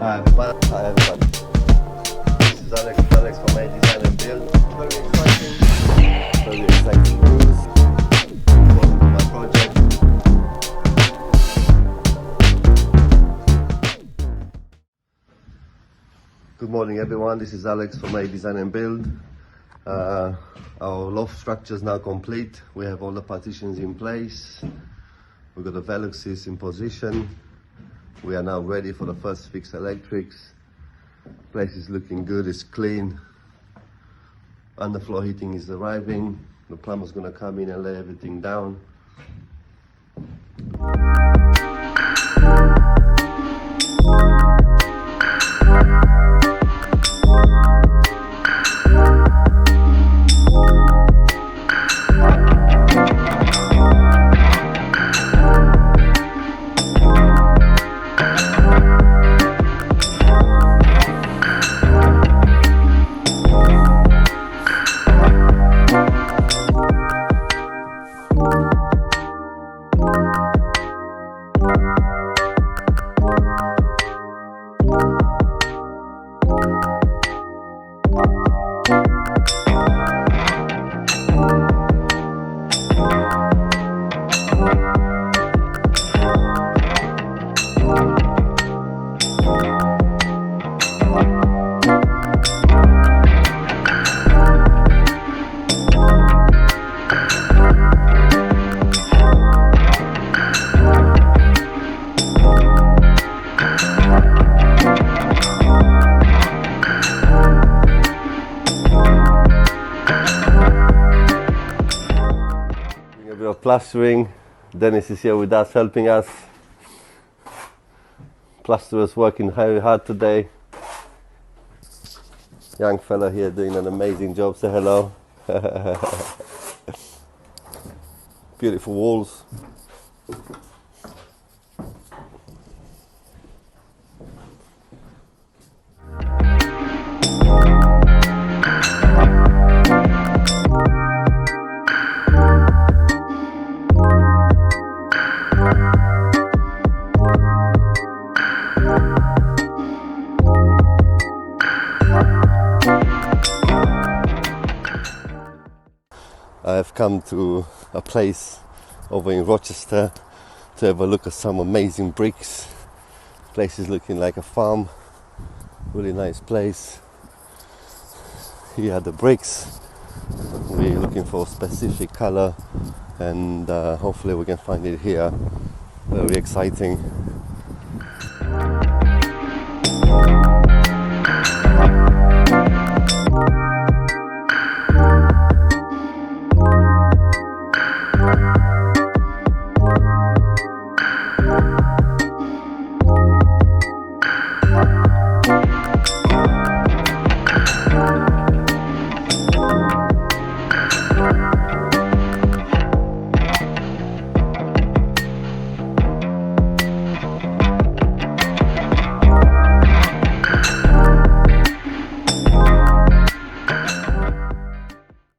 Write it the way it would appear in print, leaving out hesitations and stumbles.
Hi everybody. Hi everybody. This is Alex from AA Design&Build. Very exciting news. Welcome to my project. Good morning everyone, this is Alex from AA Design&Build. Our loft structure is now complete. We have all the partitions in place. We've got the Veluxes in position. We are now ready for the first fixed electrics. Place is looking good, it's clean. Underfloor heating is arriving. The plumber's gonna come in and lay everything down. A bit of plastering. Dennis is here with us, helping us. Plasterers working very hard today. Young fella here doing an amazing job. Say hello. Beautiful walls. I have come to a place over in Rochester to have a look at some amazing bricks. Place is looking like a farm, really nice place. Here are the bricks. We're looking for a specific color and hopefully we can find it here. Very exciting.